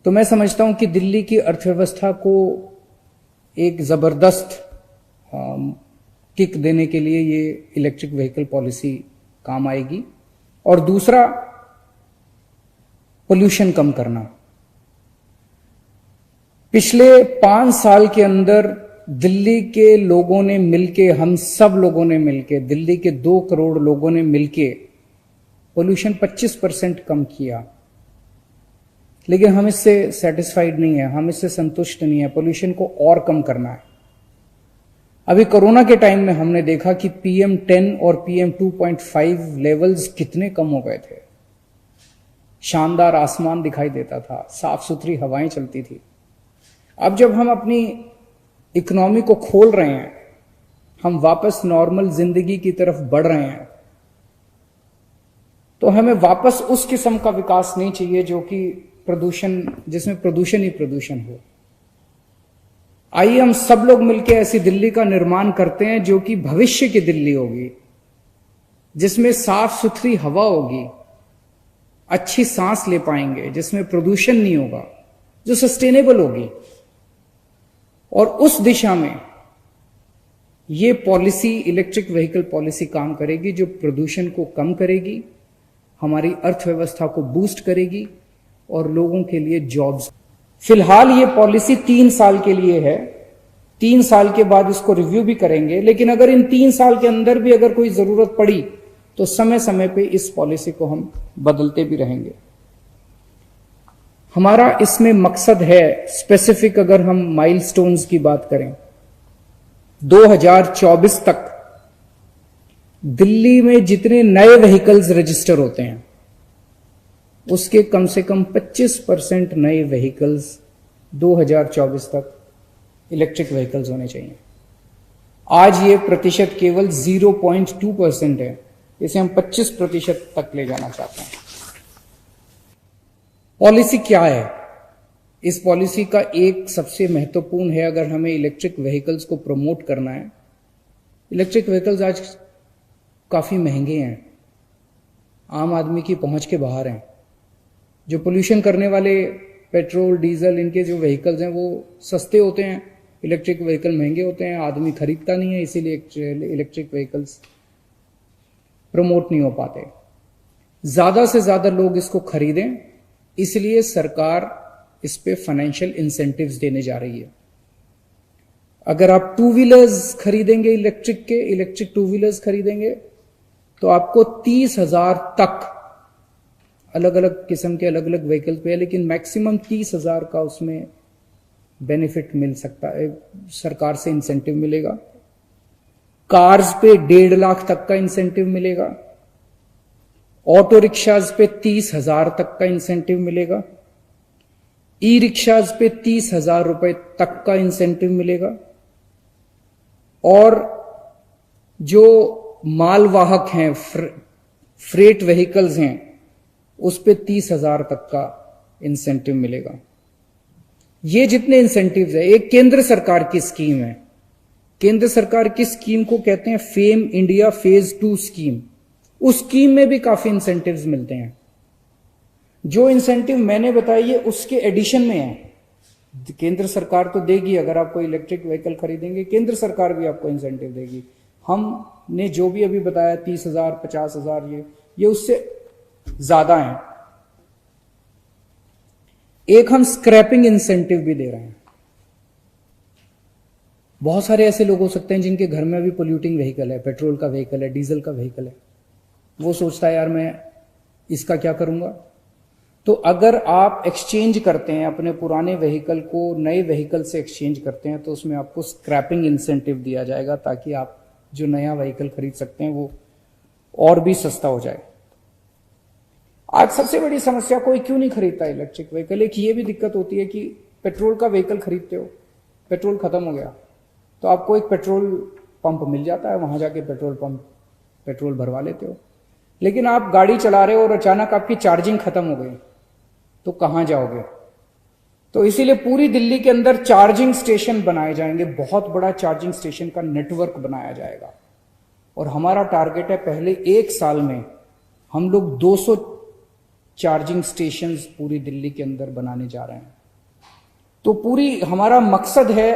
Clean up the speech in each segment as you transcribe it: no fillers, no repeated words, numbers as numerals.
तो मैं समझता हूं कि दिल्ली की अर्थव्यवस्था को एक जबरदस्त किक देने के लिए ये इलेक्ट्रिक व्हीकल पॉलिसी काम आएगी। और दूसरा, पोल्यूशन कम करना। पिछले 5 साल के अंदर दिल्ली के लोगों ने मिलके, हम सब लोगों ने मिलके, दिल्ली के 2 करोड़ लोगों ने मिलके पोल्यूशन 25% कम किया। लेकिन हम इससे सेटिस्फाइड नहीं है, हम इससे संतुष्ट नहीं है, पोल्यूशन को और कम करना है। अभी कोरोना के टाइम में हमने देखा कि PM10 और PM2.5 लेवल्स कितने कम हो गए थे। शानदार आसमान दिखाई देता था, साफ सुथरी हवाएं चलती थी। अब जब हम अपनी इकोनॉमी को खोल रहे हैं, हम वापस नॉर्मल जिंदगी की तरफ बढ़ रहे हैं, तो हमें वापस उस किस्म का विकास नहीं चाहिए जो कि प्रदूषण, जिसमें प्रदूषण ही प्रदूषण हो। आइए हम सब लोग मिलकर ऐसी दिल्ली का निर्माण करते हैं जो कि भविष्य की दिल्ली होगी, जिसमें साफ सुथरी हवा होगी, अच्छी सांस ले पाएंगे, जिसमें प्रदूषण नहीं होगा, जो सस्टेनेबल होगी। और उस दिशा में ये पॉलिसी, इलेक्ट्रिक व्हीकल पॉलिसी काम करेगी, जो प्रदूषण को कम करेगी, हमारी अर्थव्यवस्था को बूस्ट करेगी और लोगों के लिए जॉब्स। फिलहाल ये पॉलिसी 3 साल के लिए है, 3 साल के बाद इसको रिव्यू भी करेंगे। लेकिन अगर इन 3 साल के अंदर भी अगर कोई जरूरत पड़ी तो समय समय पे इस पॉलिसी को हम बदलते भी रहेंगे। हमारा इसमें मकसद है स्पेसिफिक, अगर हम माइलस्टोन्स की बात करें, 2024 तक दिल्ली में जितने नए व्हीकल्स रजिस्टर होते हैं उसके कम से कम 25% नए व्हीकल्स 2024 तक इलेक्ट्रिक व्हीकल्स होने चाहिए। आज ये प्रतिशत केवल 0.2% है, इसे हम 25% तक ले जाना चाहते हैं। पॉलिसी क्या है? इस पॉलिसी का एक सबसे महत्वपूर्ण है, अगर हमें इलेक्ट्रिक व्हीकल्स को प्रमोट करना है। इलेक्ट्रिक व्हीकल्स आज काफी महंगे हैं, आम आदमी की पहुंच के बाहर हैं। जो पोल्यूशन करने वाले पेट्रोल, डीजल, इनके जो व्हीकल्स हैं वो सस्ते होते हैं, इलेक्ट्रिक व्हीकल महंगे होते हैं, आदमी खरीदता नहीं है, इसीलिए इलेक्ट्रिक व्हीकल्स प्रमोट नहीं हो पाते। ज्यादा से ज्यादा लोग इसको खरीदें, इसलिए सरकार इस पे फाइनेंशियल इंसेंटिव्स देने जा रही है। अगर आप 2 व्हीलर्स खरीदेंगे, इलेक्ट्रिक 2 व्हीलर्स खरीदेंगे, तो आपको 30,000 तक, अलग अलग किस्म के अलग अलग व्हीकल पे है, लेकिन मैक्सिमम 30,000 का उसमें बेनिफिट मिल सकता है, सरकार से इंसेंटिव मिलेगा। कार्स पे 1.5 लाख तक का इंसेंटिव मिलेगा। ऑटो रिक्शाज पे 30,000 तक का इंसेंटिव मिलेगा। ई रिक्शाज पे 30,000 रुपए तक का इंसेंटिव मिलेगा। और जो मालवाहक हैं, फ्रेट व्हीकल्स हैं, उस पे 30,000 तक का इंसेंटिव मिलेगा। ये जितने इंसेंटिव्स है, एक केंद्र सरकार की स्कीम है। केंद्र सरकार की स्कीम को कहते हैं फेम इंडिया फेज 2 स्कीम। उस स्कीम में भी काफी इंसेंटिव्स मिलते हैं। जो इंसेंटिव मैंने बताई है उसके एडिशन में है। केंद्र सरकार तो देगी, अगर आप कोई इलेक्ट्रिक व्हीकल खरीदेंगे केंद्र सरकार भी आपको इंसेंटिव देगी। हमने जो भी अभी बताया 30,000, 50,000, ये उससे ज्यादा है। एक हम स्क्रैपिंग इंसेंटिव भी दे रहे हैं। बहुत सारे ऐसे लोग हो सकते हैं जिनके घर में अभी पोल्यूटिंग व्हीकल है, पेट्रोल का व्हीकल है, डीजल का व्हीकल है। वो सोचता है यार मैं इसका क्या करूंगा। तो अगर आप एक्सचेंज करते हैं, अपने पुराने व्हीकल को नए व्हीकल से एक्सचेंज करते हैं, तो उसमें आपको स्क्रैपिंग इंसेंटिव दिया जाएगा, ताकि आप जो नया व्हीकल खरीद सकते हैं वो और भी सस्ता हो जाए। आज सबसे बड़ी समस्या, कोई क्यों नहीं खरीदता इलेक्ट्रिक व्हीकल? एक ये भी दिक्कत होती है कि पेट्रोल का व्हीकल खरीदते हो, पेट्रोल खत्म हो गया, तो आपको एक पेट्रोल पंप मिल जाता है, वहां जाके पेट्रोल भरवा लेते हो। लेकिन आप गाड़ी चला रहे हो और अचानक आपकी चार्जिंग खत्म हो गई, तो कहां जाओगे? तो इसीलिए पूरी दिल्ली के अंदर चार्जिंग स्टेशन बनाए जाएंगे, बहुत बड़ा चार्जिंग स्टेशन का नेटवर्क बनाया जाएगा। और हमारा टारगेट है पहले 1 साल में हम लोग 200 चार्जिंग स्टेशंस पूरी दिल्ली के अंदर बनाने जा रहे हैं। तो पूरी हमारा मकसद है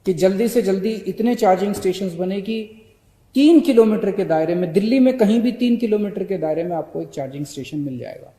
कि जल्दी से जल्दी इतने चार्जिंग स्टेशंस बने कि 3 किलोमीटर के दायरे में, दिल्ली में कहीं भी 3 किलोमीटर के दायरे में आपको एक चार्जिंग स्टेशन मिल जाएगा।